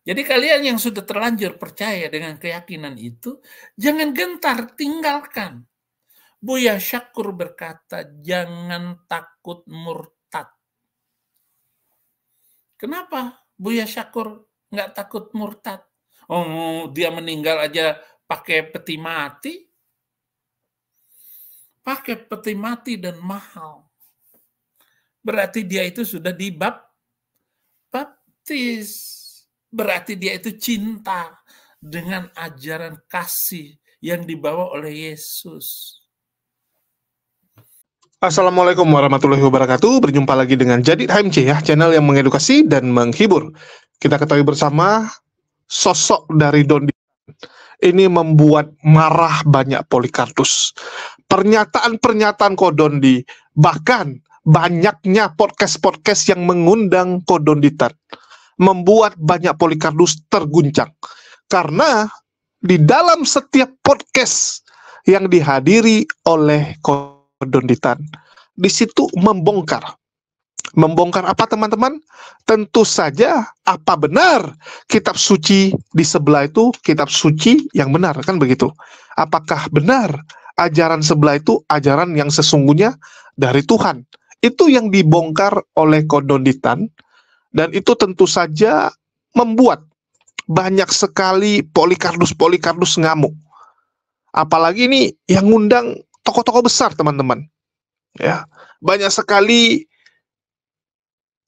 Jadi kalian yang sudah terlanjur percaya dengan keyakinan itu, jangan gentar, tinggalkan. Buya Syakur berkata, jangan takut murtad. Kenapa Buya Syakur nggak takut murtad? Oh, dia meninggal aja pakai peti mati. Pakai peti mati dan mahal. Berarti dia itu sudah dibaptis. Berarti dia itu cinta dengan ajaran kasih yang dibawa oleh Yesus. Assalamualaikum warahmatullahi wabarakatuh. Berjumpa lagi dengan Jadid HMC ya, channel yang mengedukasi dan menghibur. Kita ketahui bersama sosok dari Don ini membuat marah banyak Polikarpus. Pernyataan-pernyataan Kodondi, bahkan banyaknya podcast-podcast yang mengundang Kodonditan, membuat banyak Polikarpus terguncang. Karena di dalam setiap podcast yang dihadiri oleh Kodonditan, di situ membongkar apa teman-teman? Tentu saja apa benar kitab suci di sebelah itu kitab suci yang benar, kan begitu? Apakah benar ajaran sebelah itu ajaran yang sesungguhnya dari Tuhan? Itu yang dibongkar oleh Kodonditan, dan itu tentu saja membuat banyak sekali Polikarpus ngamuk. Apalagi ini yang ngundang tokoh-tokoh besar, teman-teman. Ya, banyak sekali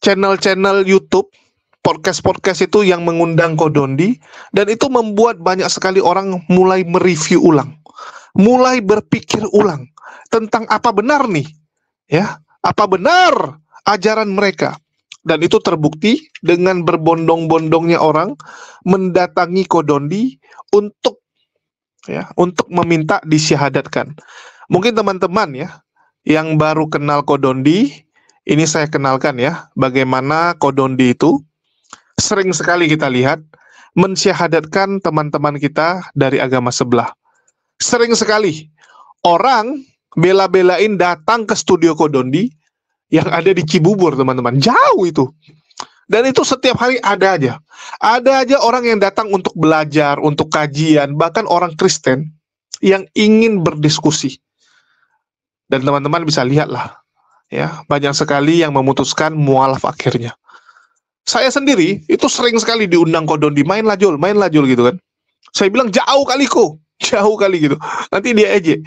channel-channel YouTube, podcast itu yang mengundang Kodondi, dan itu membuat banyak sekali orang mulai mereview ulang, mulai berpikir ulang tentang apa benar nih, ya, apa benar ajaran mereka. Dan itu terbukti dengan berbondong-bondongnya orang mendatangi Kodondi untuk meminta disyahadatkan. Mungkin teman-teman ya yang baru kenal Kodondi, ini saya kenalkan ya, bagaimana Kodondi itu sering sekali kita lihat mensyahadatkan teman-teman kita dari agama sebelah. Sering sekali orang bela-belain datang ke studio Kodondi yang ada di Cibubur, teman-teman. Jauh itu. Dan itu setiap hari ada aja. Ada aja orang yang datang untuk belajar, untuk kajian, bahkan orang Kristen yang ingin berdiskusi. Dan teman-teman bisa lihatlah, ya, banyak sekali yang memutuskan mualaf akhirnya. Saya sendiri itu sering sekali diundang Kodondi, main lajul gitu kan. Saya bilang jauh kali gitu. Nanti dia ejek.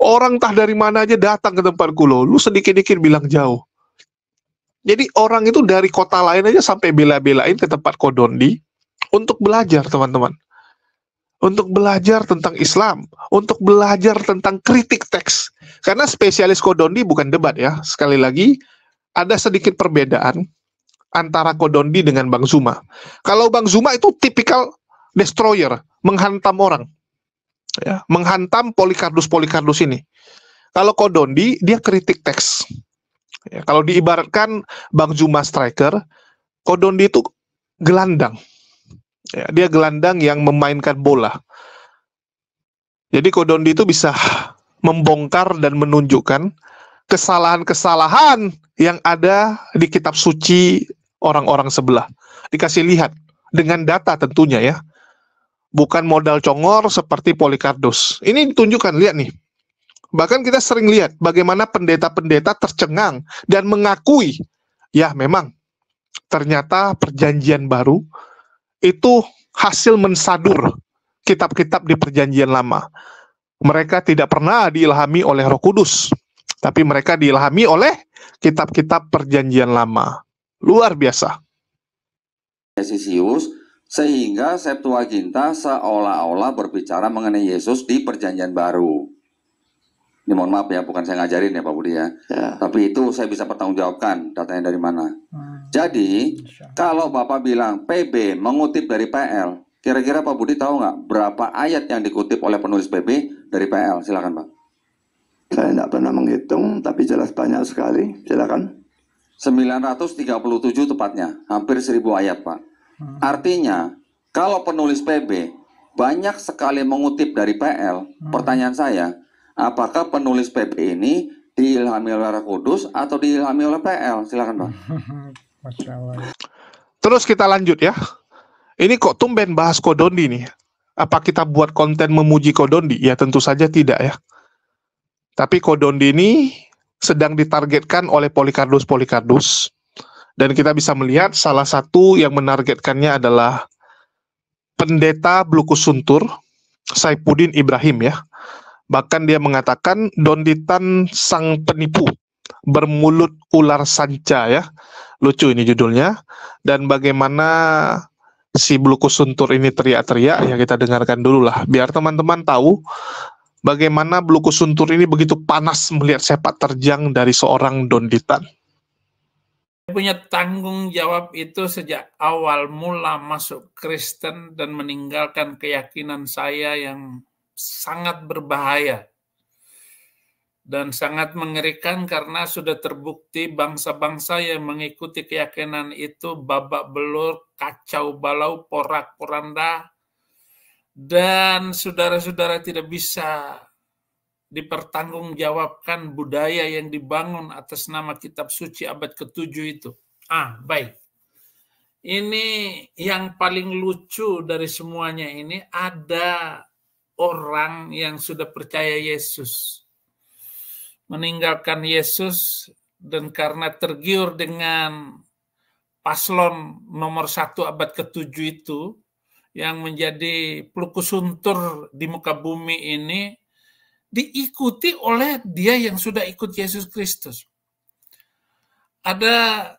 Orang entah dari mana aja datang ke tempatku loh. Lu sedikit-dikit bilang jauh. Jadi orang itu dari kota lain aja sampai bela-belain ke tempat Kodondi untuk belajar, teman-teman. Untuk belajar tentang Islam, untuk belajar tentang kritik teks. Karena spesialis Kodondi bukan debat ya. Sekali lagi, ada sedikit perbedaan antara Kodondi dengan Bang Zuma. Kalau Bang Zuma itu tipikal destroyer, menghantam orang. Ya, menghantam Polikarpus ini. Kalau Kodondi, dia kritik teks. Ya, kalau diibaratkan Bang Zuma striker, Kodondi itu gelandang. Ya, dia gelandang yang memainkan bola. Jadi Kodondi itu bisa membongkar dan menunjukkan kesalahan-kesalahan yang ada di kitab suci orang-orang sebelah. Dikasih lihat dengan data tentunya ya. Bukan modal congor seperti Polikarpus. Ini ditunjukkan, lihat nih. Bahkan kita sering lihat bagaimana pendeta-pendeta tercengang dan mengakui, ya memang ternyata perjanjian baru itu hasil mensadur kitab-kitab di perjanjian lama. Mereka tidak pernah diilhami oleh Roh Kudus, tapi mereka diilhami oleh kitab-kitab perjanjian lama. Luar biasa. Sehingga Septuaginta seolah-olah berbicara mengenai Yesus di perjanjian baru. Ini mohon maaf ya, bukan saya ngajarin ya Pak Budi ya. Tapi itu saya bisa pertanggungjawabkan datanya dari mana. Jadi, kalau Bapak bilang PB mengutip dari PL, kira-kira Pak Budi tahu nggak berapa ayat yang dikutip oleh penulis PB dari PL? Silakan Pak. Saya tidak pernah menghitung, tapi jelas banyak sekali. Silakan. 937 tepatnya, hampir 1000 ayat Pak. Artinya, kalau penulis PB banyak sekali mengutip dari PL, pertanyaan saya, apakah penulis PB ini diilhami oleh Roh Kudus atau diilhami oleh PL? Silakan Pak. Terus kita lanjut ya. Ini kok tumben bahas Kodondi nih? Apa kita buat konten memuji Kodondi? Ya tentu saja tidak ya. Tapi Kodondi ini sedang ditargetkan oleh Polycardos. Dan kita bisa melihat salah satu yang menargetkannya adalah pendeta Blukusuntur, Saifuddin Ibrahim ya. Bahkan dia mengatakan Donditan sang penipu, bermulut ular sanca ya. Lucu ini judulnya. Dan bagaimana si Blukusuntur ini teriak-teriak, ya kita dengarkan dulu lah. Biar teman-teman tahu bagaimana Blukusuntur ini begitu panas melihat sepak terjang dari seorang Donditan. Saya punya tanggung jawab itu sejak awal mula masuk Kristen dan meninggalkan keyakinan saya yang sangat berbahaya dan sangat mengerikan karena sudah terbukti bangsa-bangsa yang mengikuti keyakinan itu babak belur, kacau balau, porak-poranda, dan saudara-saudara tidak bisa dipertanggungjawabkan budaya yang dibangun atas nama kitab suci abad ke-7 itu. Baik. Ini yang paling lucu dari semuanya ini, ada orang yang sudah percaya Yesus, meninggalkan Yesus, dan karena tergiur dengan paslon nomor 1 abad ke-7 itu, yang menjadi Blukusuntur di muka bumi ini, diikuti oleh dia yang sudah ikut Yesus Kristus. Ada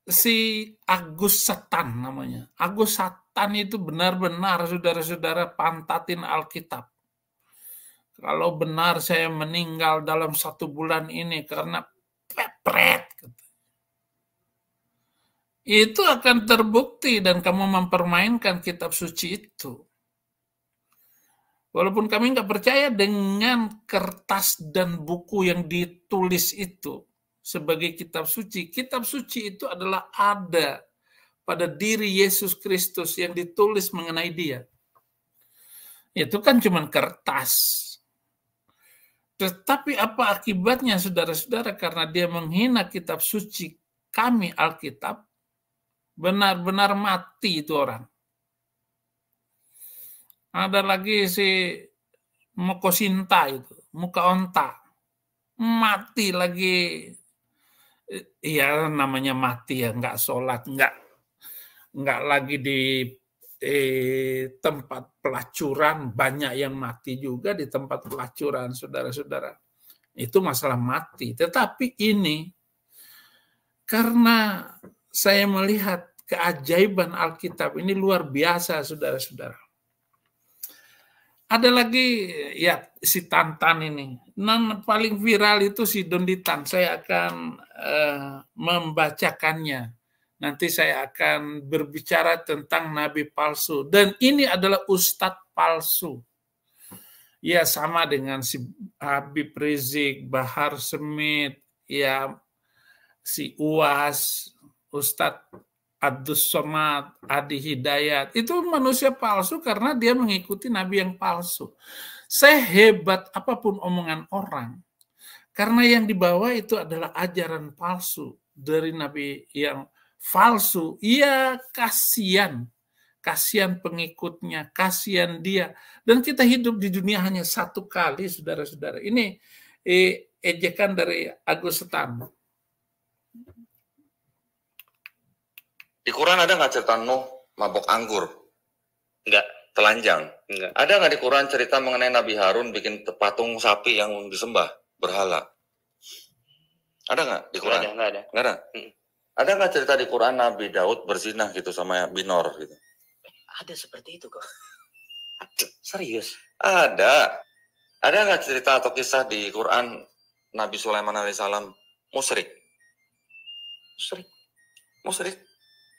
si Agus Satan namanya. Agus Satan itu benar-benar saudara-saudara pantatin Alkitab. Kalau benar saya meninggal dalam 1 bulan ini karena pepret, itu akan terbukti dan kamu mempermainkan kitab suci itu. Walaupun kami nggak percaya dengan kertas dan buku yang ditulis itu sebagai kitab suci itu adalah ada pada diri Yesus Kristus yang ditulis mengenai dia. Itu kan cuma kertas. Tetapi apa akibatnya saudara-saudara karena dia menghina kitab suci kami Alkitab, benar-benar mati itu orang. Ada lagi si Mokosinta itu, muka onta. Mati lagi. Ya namanya mati ya, nggak sholat, nggak lagi di tempat pelacuran. Banyak yang mati juga di tempat pelacuran, saudara-saudara. Itu masalah mati. Tetapi ini, karena saya melihat keajaiban Alkitab ini luar biasa, saudara-saudara. Ada lagi ya si Tantan ini. Yang paling viral itu si Donditan. Saya akan membacakannya. Nanti saya akan berbicara tentang nabi palsu. Dan ini adalah ustadz palsu. Ya sama dengan si Habib Rizik, Bahar Smith, ya si Uwas, Ustadz Abdus Somad, Adi Hidayat, itu manusia palsu karena dia mengikuti nabi yang palsu. Sehebat apapun omongan orang, karena yang dibawa itu adalah ajaran palsu dari nabi yang palsu, ya kasihan pengikutnya, kasihan dia. Dan kita hidup di dunia hanya 1 kali, saudara-saudara. Ini ejekan dari Agus Satan. Di Quran ada nggak cerita Nuh mabok anggur? Enggak. Telanjang? Enggak. Ada nggak di Quran cerita mengenai Nabi Harun bikin patung sapi yang disembah, berhala? Ada nggak di Quran? Nggak ada. Nggak ada? Ada nggak cerita di Quran Nabi Daud berzinah gitu sama Binor gitu? Ada seperti itu kok. Serius? Ada. Ada nggak cerita atau kisah di Quran Nabi Sulaiman alaihissalam musyrik? Musyrik?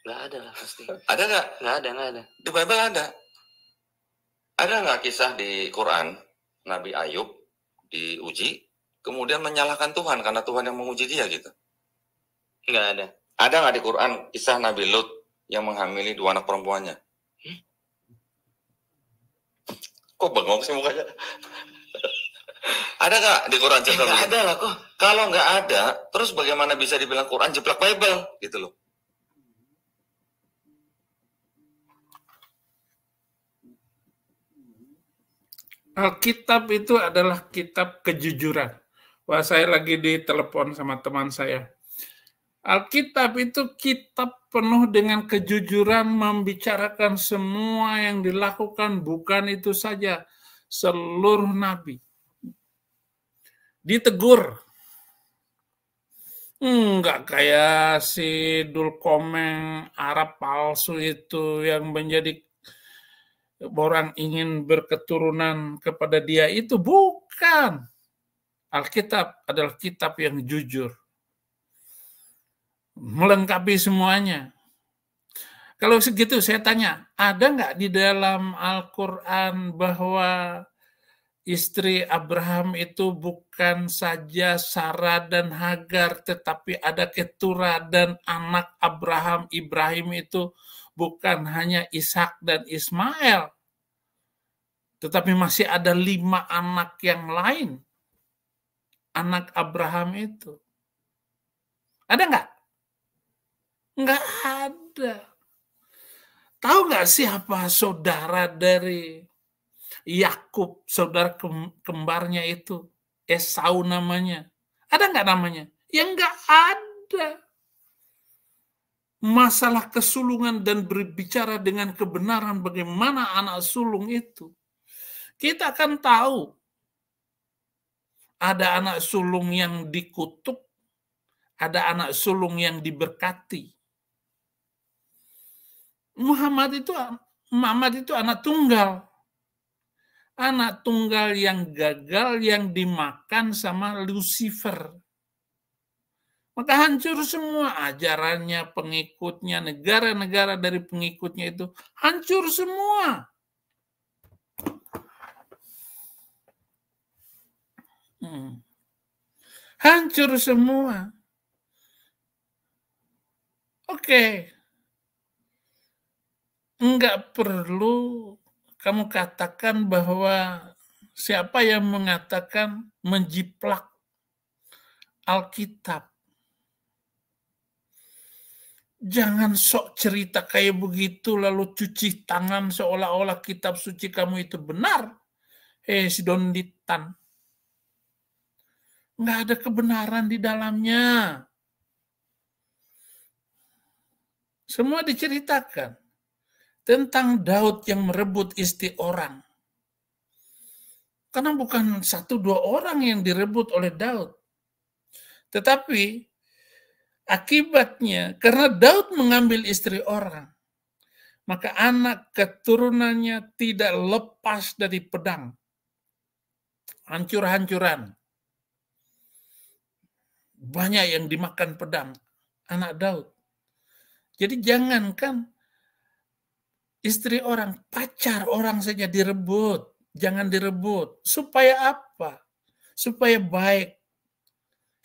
Nggak ada lah pasti. Ada nggak? Nggak ada. Di Bible ada. Ada nggak kisah di Quran Nabi Ayub diuji, kemudian menyalahkan Tuhan karena Tuhan yang menguji dia gitu? Nggak ada. Ada nggak di Quran kisah Nabi Lut yang menghamili 2 anak perempuannya? Kok bengong sih mukanya? Ada nggak di Quran cerita? Nggak ada lah kok. Kalau nggak ada, terus bagaimana bisa dibilang Quran jeplak Bible gitu loh? Alkitab itu adalah kitab kejujuran. Wah, saya lagi ditelepon sama teman saya. Alkitab itu kitab penuh dengan kejujuran, membicarakan semua yang dilakukan, bukan itu saja, seluruh nabi. Ditegur. Enggak kayak si Dulkomeng Arab palsu itu yang menjadi orang ingin berketurunan kepada dia, itu bukan. Alkitab adalah kitab yang jujur, melengkapi semuanya. Kalau segitu saya tanya, ada nggak di dalam Al-Quran bahwa istri Abraham itu bukan saja Sarah dan Hagar, tetapi ada Ketura, dan anak Abraham, Ibrahim itu bukan hanya Ishak dan Ismail, tetapi masih ada 5 anak yang lain, anak Abraham itu. Ada nggak? Nggak ada. Tahu nggak siapa saudara dari Yakub, saudara kembarnya itu? Esau namanya. Ada nggak namanya? Ya nggak ada. Masalah kesulungan dan berbicara dengan kebenaran bagaimana anak sulung itu. Kita akan tahu ada anak sulung yang dikutuk, ada anak sulung yang diberkati. Muhammad itu anak tunggal. Anak tunggal yang gagal, yang dimakan sama Lucifer. Maka hancur semua ajarannya, pengikutnya, negara-negara dari pengikutnya itu hancur semua. Hancur semua. Oke. Enggak perlu kamu katakan bahwa siapa yang mengatakan menjiplak Alkitab. Jangan sok cerita kayak begitu lalu cuci tangan seolah-olah kitab suci kamu itu benar. Si Donditan. Nggak ada kebenaran di dalamnya. Semua diceritakan tentang Daud yang merebut istri orang. Karena bukan 1-2 orang yang direbut oleh Daud. Tetapi akibatnya, karena Daud mengambil istri orang, maka anak keturunannya tidak lepas dari pedang. Hancur-hancuran. Banyak yang dimakan pedang, anak Daud. Jadi jangankan istri orang, pacar orang saja direbut. Jangan direbut. Supaya apa? Supaya baik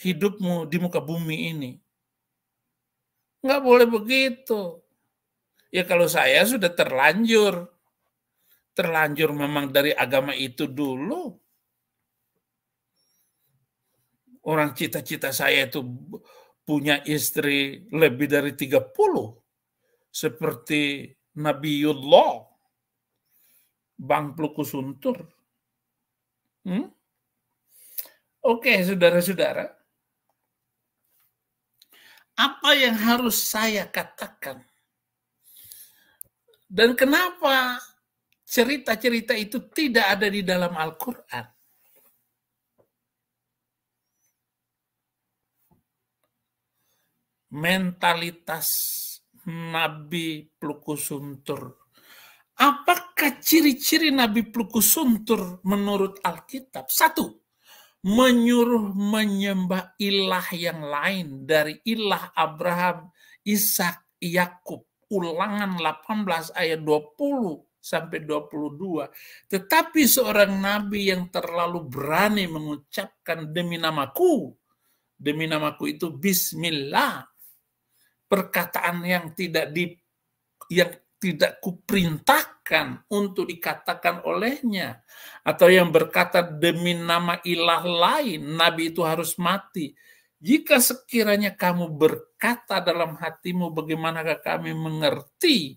hidupmu di muka bumi ini. Nggak boleh begitu. Ya kalau saya sudah terlanjur. Terlanjur memang dari agama itu dulu. Orang cita-cita saya itu punya istri lebih dari 30. Seperti Nabiullah. Bang Pluku Suntur. Oke, saudara-saudara. Apa yang harus saya katakan? Dan kenapa cerita-cerita itu tidak ada di dalam Al-Quran? Mentalitas Nabi Pluku Suntur. Apakah ciri-ciri Nabi Pluku Suntur menurut Alkitab? 1, menyuruh menyembah ilah yang lain dari ilah Abraham, Ishak, Yakub. Ulangan 18 ayat 20 sampai 22. Tetapi seorang nabi yang terlalu berani mengucapkan demi namaku itu bismillah. Perkataan yang tidak kuperintahkan untuk dikatakan olehnya, atau yang berkata demi nama ilah lain, nabi itu harus mati. Jika sekiranya kamu berkata dalam hatimu, bagaimanakah kami mengerti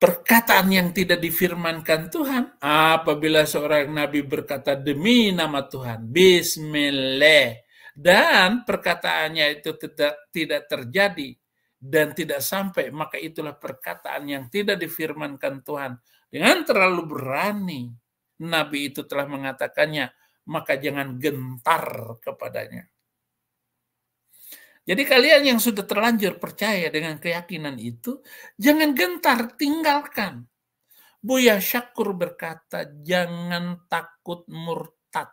perkataan yang tidak difirmankan Tuhan. Apabila seorang nabi berkata demi nama Tuhan, Bismillah, dan perkataannya itu tidak terjadi dan tidak sampai, maka itulah perkataan yang tidak difirmankan Tuhan. Dengan terlalu berani nabi itu telah mengatakannya, maka jangan gentar kepadanya. Jadi kalian yang sudah terlanjur percaya dengan keyakinan itu, jangan gentar, tinggalkan. Buya Syakur berkata, jangan takut murtad.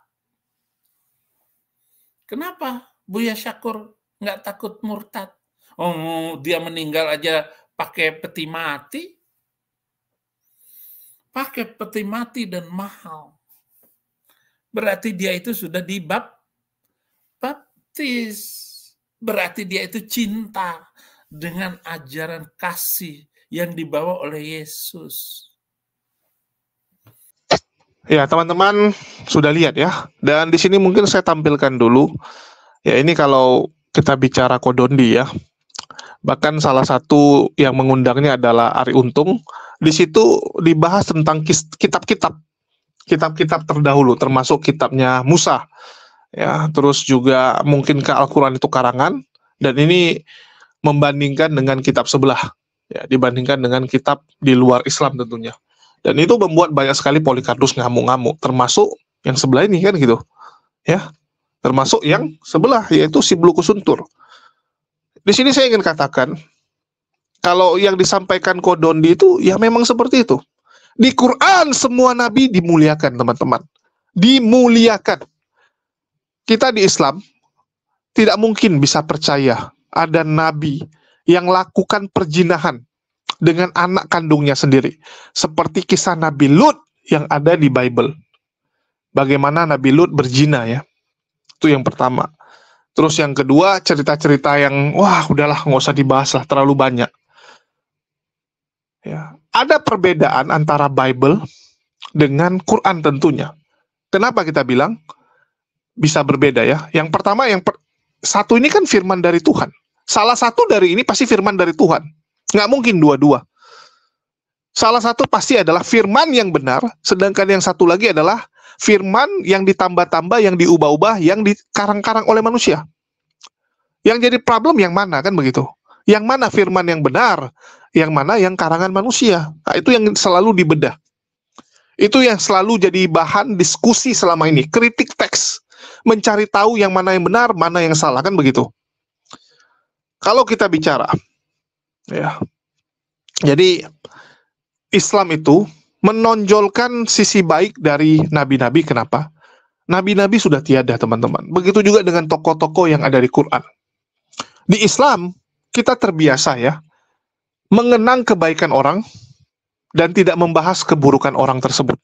Kenapa Buya Syakur nggak takut murtad? Oh, dia meninggal aja pakai peti mati? Pakai peti mati dan mahal. Berarti dia itu sudah dibaptis. Berarti dia itu cinta dengan ajaran kasih yang dibawa oleh Yesus. Ya, teman-teman sudah lihat ya. Dan di sini mungkin saya tampilkan dulu. Ya, ini kalau kita bicara Kodondi ya. Bahkan salah satu yang mengundangnya adalah Ari Untung. Di situ dibahas tentang kitab-kitab terdahulu, termasuk kitabnya Musa. Ya, terus juga mungkin ke Al-Quran itu karangan, dan ini membandingkan dengan kitab sebelah, ya, dibandingkan dengan kitab di luar Islam tentunya. Dan itu membuat banyak sekali Polycarpus ngamuk-ngamuk, termasuk yang sebelah ini kan gitu, ya, termasuk yang sebelah yaitu si Blukusuntur. Di sini saya ingin katakan, kalau yang disampaikan Kodondi itu ya memang seperti itu. Di Quran semua nabi dimuliakan, teman-teman, dimuliakan. Kita di Islam tidak mungkin bisa percaya ada nabi yang lakukan perzinahan dengan anak kandungnya sendiri. Seperti kisah Nabi Lut yang ada di Bible. Bagaimana Nabi Lut berzina ya. Itu yang pertama. Terus yang kedua, cerita-cerita yang wah udahlah nggak usah dibahas lah, terlalu banyak. Ya, ada perbedaan antara Bible dengan Quran tentunya. Kenapa kita bilang bisa berbeda ya? Yang pertama, satu ini kan firman dari Tuhan. Salah satu dari ini pasti firman dari Tuhan. Nggak mungkin dua-dua. Salah satu pasti adalah firman yang benar, sedangkan yang satu lagi adalah firman yang ditambah-tambah, yang diubah-ubah, yang dikarang-karang oleh manusia. Yang jadi problem yang mana, kan begitu? Yang mana firman yang benar, yang mana yang karangan manusia. Nah, itu yang selalu dibedah. Itu yang selalu jadi bahan diskusi selama ini, kritik teks. Mencari tahu yang mana yang benar, mana yang salah, kan begitu. Kalau kita bicara, ya, jadi Islam itu menonjolkan sisi baik dari nabi-nabi. Kenapa? Nabi-nabi sudah tiada, teman-teman. Begitu juga dengan tokoh-tokoh yang ada di Quran. Di Islam, kita terbiasa ya, mengenang kebaikan orang dan tidak membahas keburukan orang tersebut.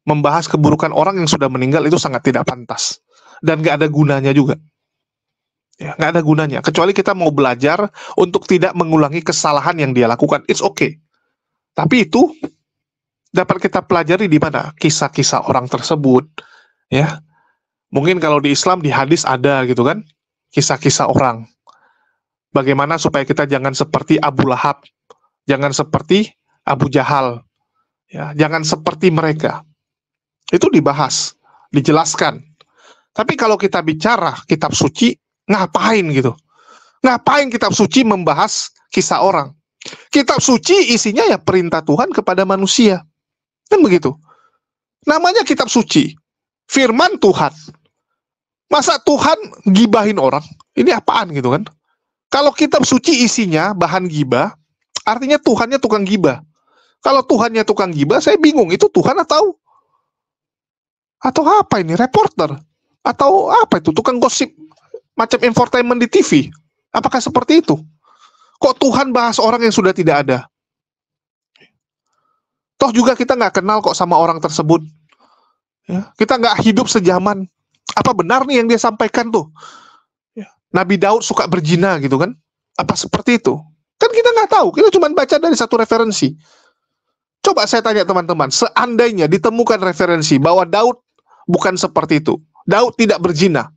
Membahas keburukan orang yang sudah meninggal itu sangat tidak pantas. Dan nggak ada gunanya juga. Ya, nggak ada gunanya. Kecuali kita mau belajar untuk tidak mengulangi kesalahan yang dia lakukan. It's okay. Tapi itu dapat kita pelajari di mana? Kisah-kisah orang tersebut. Ya, mungkin kalau di Islam, di hadis ada gitu kan. Kisah-kisah orang. Bagaimana supaya kita jangan seperti Abu Lahab. Jangan seperti Abu Jahal. Ya, jangan seperti mereka. Itu dibahas, dijelaskan. Tapi kalau kita bicara kitab suci, ngapain gitu? Ngapain kitab suci membahas kisah orang? Kitab suci isinya ya perintah Tuhan kepada manusia. Kan begitu. Namanya kitab suci. Firman Tuhan. Masa Tuhan gibahin orang? Ini apaan gitu kan? Kalau kitab suci isinya bahan gibah, artinya Tuhannya tukang gibah. Kalau Tuhannya tukang gibah, saya bingung. Itu Tuhan atau apa ini? Reporter? Atau apa itu? Tukang gosip? Macam infotainment di TV? Apakah seperti itu? Kok Tuhan bahas orang yang sudah tidak ada? Toh juga kita nggak kenal kok sama orang tersebut. Ya, kita nggak hidup sejaman. Apa benar nih yang dia sampaikan tuh? Ya, Nabi Daud suka berzina gitu kan? Apa seperti itu? Kan kita nggak tahu. Kita cuma baca dari satu referensi. Coba saya tanya teman-teman, seandainya ditemukan referensi bahwa Daud bukan seperti itu. Daud tidak berzina.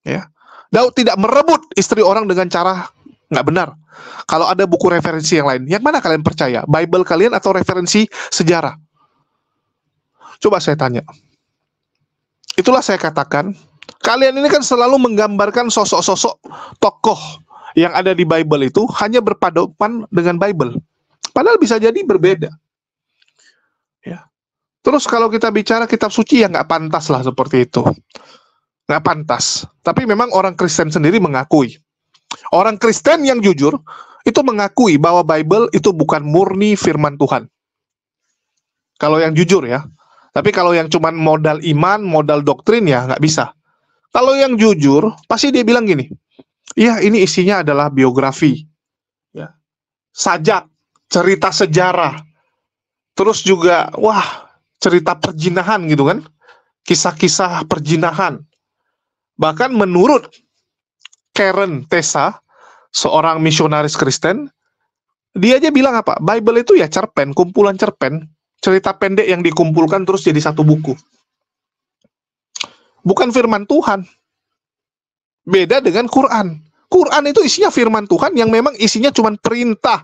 Ya. Daud tidak merebut istri orang dengan cara Nggak benar. Kalau ada buku referensi yang lain, yang mana kalian percaya? Bible kalian atau referensi sejarah? Coba saya tanya. Itulah saya katakan, kalian ini kan selalu menggambarkan sosok-sosok tokoh yang ada di Bible itu hanya berpatokan dengan Bible. Padahal bisa jadi berbeda. Ya. Terus kalau kita bicara kitab suci, ya nggak pantas lah seperti itu. Nggak pantas. Tapi memang orang Kristen sendiri mengakui. Orang Kristen yang jujur, itu mengakui bahwa Bible itu bukan murni firman Tuhan. Kalau yang jujur ya. Tapi kalau yang cuma modal iman, modal doktrin, ya nggak bisa. Kalau yang jujur, pasti dia bilang gini, iya ini isinya adalah biografi, ya, sajak, cerita sejarah, terus juga, wah, cerita perjinahan gitu kan, kisah-kisah perjinahan. Bahkan menurut Karen Tessa, seorang misionaris Kristen, dia aja bilang apa? Bible itu ya cerpen, kumpulan cerpen, cerita pendek yang dikumpulkan terus jadi satu buku. Bukan firman Tuhan. Beda dengan Quran. Quran itu isinya firman Tuhan yang memang isinya cuma perintah.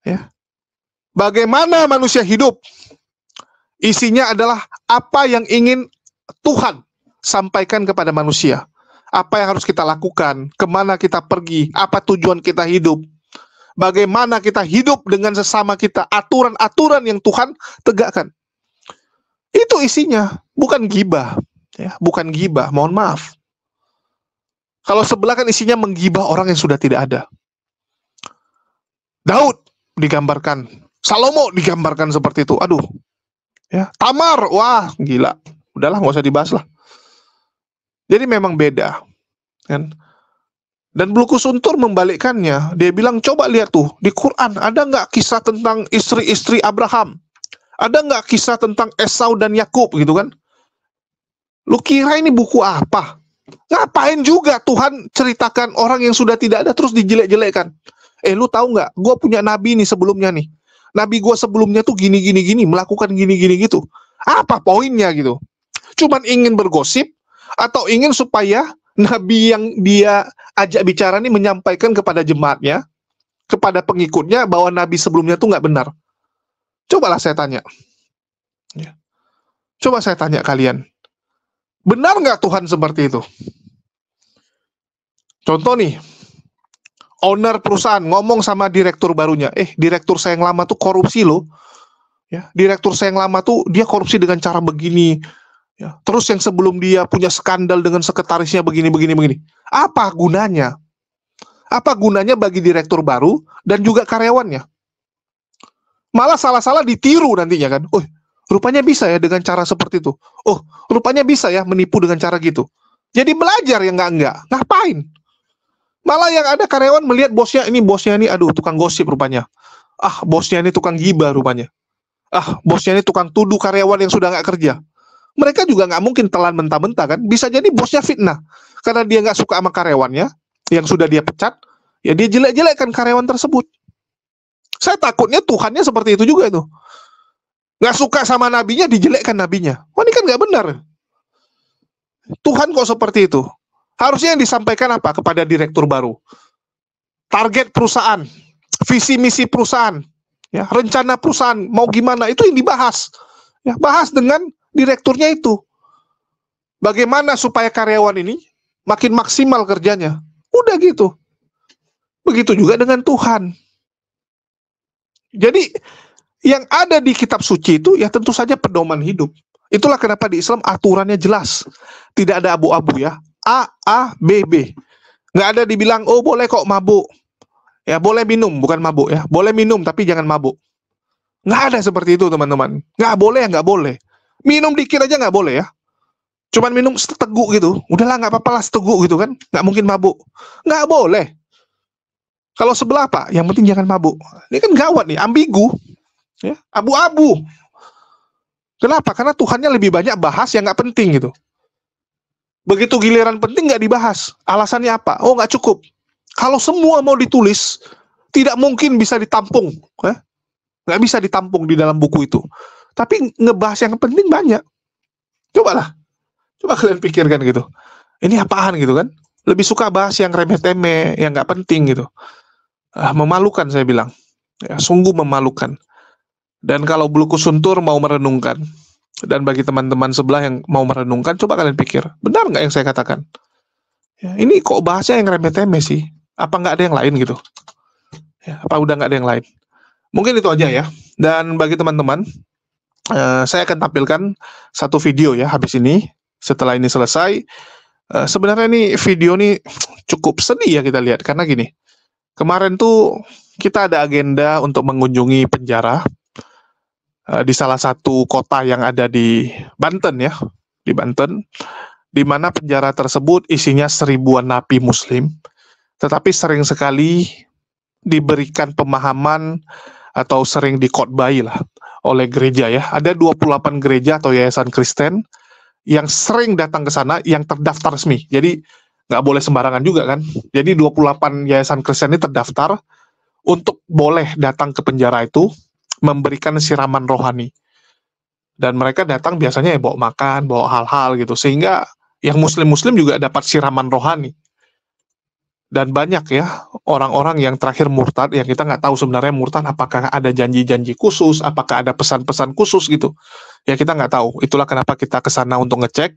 Ya. Bagaimana manusia hidup? Isinya adalah apa yang ingin Tuhan sampaikan kepada manusia. Apa yang harus kita lakukan, kemana kita pergi, apa tujuan kita hidup. Bagaimana kita hidup dengan sesama kita, aturan-aturan yang Tuhan tegakkan. Itu isinya, bukan gibah. Ya, bukan gibah, mohon maaf. Kalau sebelah kan isinya menggibah orang yang sudah tidak ada. Daud digambarkan, Salomo digambarkan seperti itu. Aduh, ya, Tamar, wah gila. Udahlah, nggak usah dibahas lah. Jadi memang beda, kan? Dan Blue Suntur membalikkannya. Dia bilang, coba lihat tuh, di Quran ada nggak kisah tentang istri-istri Abraham? Ada nggak kisah tentang Esau dan Yakub gitu kan? Lu kira ini buku apa? Ngapain juga Tuhan ceritakan orang yang sudah tidak ada terus dijelek-jelekkan? Lu tahu nggak? Gue punya nabi nih sebelumnya nih. Nabi gue sebelumnya tuh gini, melakukan gini gitu. Apa poinnya gitu? Cuman ingin bergosip atau ingin supaya nabi yang dia ajak bicara ini menyampaikan kepada jemaatnya, kepada pengikutnya bahwa nabi sebelumnya tuh nggak benar. Cobalah saya tanya. Ya. Coba saya tanya kalian. Benar nggak Tuhan seperti itu? Contoh nih, owner perusahaan ngomong sama direktur barunya, direktur saya yang lama tuh korupsi loh. Ya, direktur saya yang lama tuh dia korupsi dengan cara begini. Ya, terus yang sebelum dia punya skandal dengan sekretarisnya begini. Apa gunanya? Apa gunanya bagi direktur baru dan juga karyawannya? Malah salah-salah ditiru nantinya kan. Oh, rupanya bisa ya dengan cara seperti itu. Oh, rupanya bisa ya menipu dengan cara gitu. Jadi belajar yang enggak. Ngapain? Malah yang ada karyawan melihat bosnya ini, aduh tukang gosip rupanya. Ah, bosnya ini tukang gibah rupanya. Ah, bosnya ini tukang tuduh karyawan yang sudah nggak kerja. Mereka juga nggak mungkin telan mentah-mentah kan. Bisa jadi bosnya fitnah. Karena dia nggak suka sama karyawannya, yang sudah dia pecat, ya dia jelek-jelekkan karyawan tersebut. Saya takutnya Tuhannya seperti itu juga itu. Nggak suka sama nabinya, dijelekkan nabinya. Wah, ini kan nggak benar. Tuhan kok seperti itu? Harusnya yang disampaikan apa kepada direktur baru? Target perusahaan, visi misi perusahaan, ya, rencana perusahaan, mau gimana, itu yang dibahas. Ya, bahas dengan direkturnya itu. Bagaimana supaya karyawan ini makin maksimal kerjanya. Udah gitu. Begitu juga dengan Tuhan. Jadi yang ada di kitab suci itu ya tentu saja pedoman hidup. Itulah kenapa di Islam aturannya jelas. Tidak ada abu-abu ya. A, B, B. Nggak ada dibilang, oh boleh kok mabuk. Ya boleh minum, bukan mabuk ya. Boleh minum tapi jangan mabuk. Nggak ada seperti itu teman-teman. Nggak boleh ya nggak boleh. Minum dikit aja nggak boleh ya. Cuman minum seteguk gitu. Udahlah nggak apa-apa lah seteguk gitu kan. Nggak mungkin mabuk. Nggak boleh. Kalau sebelah apa? Yang penting jangan mabuk. Ini kan gawat nih, ambigu. Ya, abu-abu. Kenapa? Karena Tuhannya lebih banyak bahas yang nggak penting gitu. Begitu giliran penting nggak dibahas. Alasannya apa? Oh nggak cukup. Kalau semua mau ditulis, tidak mungkin bisa ditampung. Nggak bisa ditampung di dalam buku itu. Tapi ngebahas yang penting banyak. Coba kalian pikirkan gitu. Ini apaan gitu kan? Lebih suka bahas yang remeh-temeh, yang nggak penting gitu. Memalukan saya bilang. Ya, sungguh memalukan. Dan kalau Bluku Suntur mau merenungkan, dan bagi teman-teman sebelah yang mau merenungkan, coba kalian pikir, benar nggak yang saya katakan? Ya, ini kok bahasnya yang remeh-temeh sih? Apa nggak ada yang lain gitu? Ya, apa udah nggak ada yang lain? Mungkin itu aja ya. Dan bagi teman-teman, saya akan tampilkan satu video ya habis ini. Setelah ini selesai, sebenarnya nih video nih cukup sedih ya kita lihat, karena gini, kemarin tuh kita ada agenda untuk mengunjungi penjara di salah satu kota yang ada di Banten ya, di Banten, di mana penjara tersebut isinya 1000-an napi muslim, tetapi sering sekali diberikan pemahaman atau sering dikhotbahi lah oleh gereja ya. Ada 28 gereja atau yayasan Kristen yang sering datang ke sana yang terdaftar resmi. Jadi nggak boleh sembarangan juga kan. Jadi 28 yayasan Kristen ini terdaftar untuk boleh datang ke penjara itu memberikan siraman rohani. Dan mereka datang biasanya ya bawa makan, bawa hal-hal gitu. Sehingga yang muslim-muslim juga dapat siraman rohani. Dan banyak ya orang-orang yang terakhir murtad, yang kita nggak tahu sebenarnya murtad apakah ada janji-janji khusus, apakah ada pesan-pesan khusus gitu. Ya kita nggak tahu. Itulah kenapa kita ke sana untuk ngecek.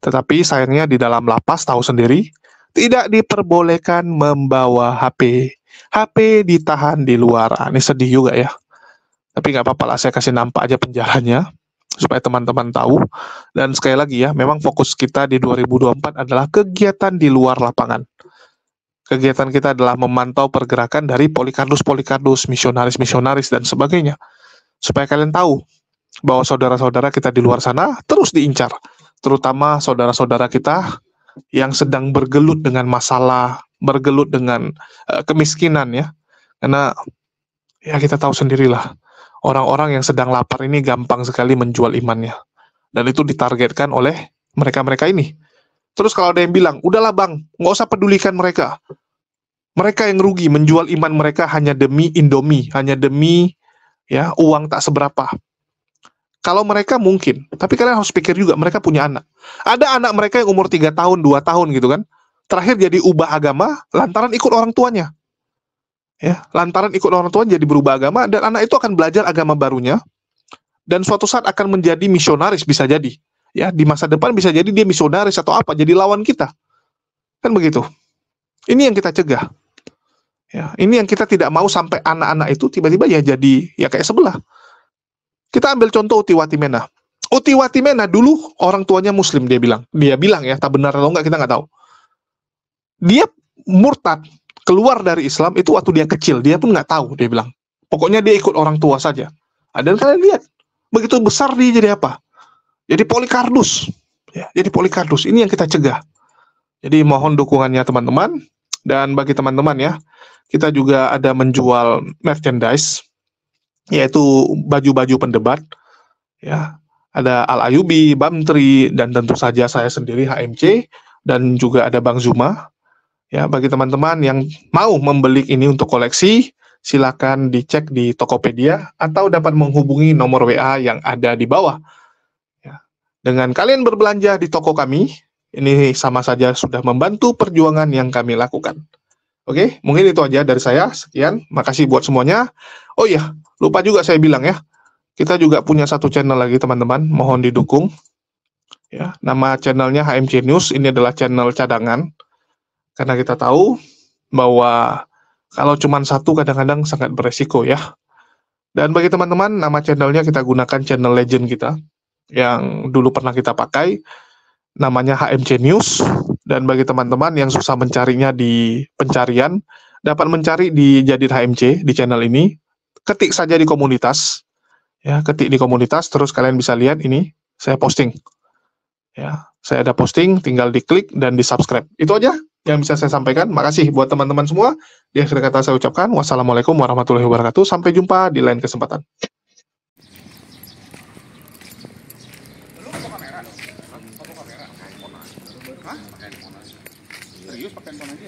Tetapi sayangnya di dalam lapas tahu sendiri, tidak diperbolehkan membawa HP. HP ditahan di luar. Ini sedih juga ya. Tapi nggak apa-apa lah, saya kasih nampak aja penjaranya supaya teman-teman tahu. Dan sekali lagi ya, memang fokus kita di 2024 adalah kegiatan di luar lapangan. Kegiatan kita adalah memantau pergerakan dari Polikarpus, misionaris, dan sebagainya. Supaya kalian tahu bahwa saudara-saudara kita di luar sana terus diincar. Terutama saudara-saudara kita yang sedang bergelut dengan masalah, bergelut dengan kemiskinan ya. Karena ya kita tahu sendirilah, orang-orang yang sedang lapar ini gampang sekali menjual imannya. Dan itu ditargetkan oleh mereka-mereka ini. Terus kalau ada yang bilang, udahlah bang, nggak usah pedulikan mereka. Mereka yang rugi menjual iman mereka hanya demi Indomie, hanya demi ya uang tak seberapa. Kalau mereka mungkin, tapi kalian harus pikir juga, mereka punya anak. Ada anak mereka yang umur 3 tahun, 2 tahun gitu kan, terakhir jadi ubah agama lantaran ikut orang tuanya. Ya, lantaran ikut orang tuanya jadi berubah agama, dan anak itu akan belajar agama barunya, dan suatu saat akan menjadi misionaris bisa jadi. Ya, di masa depan bisa jadi dia misionaris atau apa, jadi lawan kita. Kan begitu. Ini yang kita cegah. Ya, ini yang kita tidak mau sampai anak-anak itu tiba-tiba ya jadi ya kayak sebelah. Kita ambil contoh Uti Watimena. Uti Watimena dulu orang tuanya muslim, dia bilang ya, tak benar atau enggak kita nggak tahu. Dia murtad, keluar dari Islam itu waktu dia kecil, dia pun nggak tahu, dia bilang. Pokoknya dia ikut orang tua saja. Dan kalian lihat, begitu besar dia jadi apa? Jadi Polikarpus. Ya, jadi Polikarpus. Ini yang kita cegah. Jadi mohon dukungannya teman-teman. Dan bagi teman-teman ya, kita juga ada menjual merchandise, yaitu baju-baju pendebat. Ya, ada Al Ayubi, Bamtri, dan tentu saja saya sendiri HMC, dan juga ada Bang Zuma. Ya, bagi teman-teman yang mau membeli ini untuk koleksi, silakan dicek di Tokopedia atau dapat menghubungi nomor WA yang ada di bawah. Ya. Dengan kalian berbelanja di toko kami, ini sama saja sudah membantu perjuangan yang kami lakukan. Oke, mungkin itu aja dari saya. Sekian, makasih buat semuanya. Oh iya, lupa juga saya bilang ya, kita juga punya satu channel lagi teman-teman, mohon didukung. Ya, nama channelnya HMC News, ini adalah channel cadangan. Karena kita tahu bahwa kalau cuma satu kadang-kadang sangat beresiko ya. Dan bagi teman-teman, nama channelnya kita gunakan channel legend kita, yang dulu pernah kita pakai, namanya HMC News. Dan bagi teman-teman yang susah mencarinya di pencarian, dapat mencari di Jadid HMC di channel ini. Ketik saja di komunitas, ya, ketik di komunitas, terus kalian bisa lihat ini saya posting. Ya, saya ada posting, tinggal diklik dan di subscribe. Itu aja yang bisa saya sampaikan. Makasih buat teman-teman semua. Di akhir kata saya ucapkan wassalamualaikum warahmatullahi wabarakatuh. Sampai jumpa di lain kesempatan. Serius pakai handphone aja?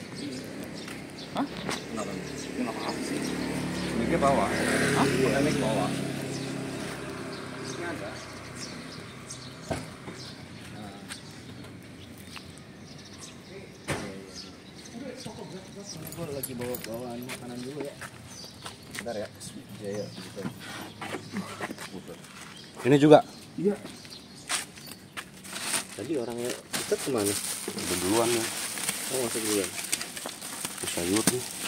Hah? Kenapa? Kenapa apa sih? Mic-nya bawa. Hah? Mic bawa. Ini ada. Nah. lagi bawaan makanan dulu ya. Bentar ya. Jaya gitu. Ini juga. Iya. Tadi orangnya kita kemana? Udah duluan ya. Oh masuk duluan. Sayur nih.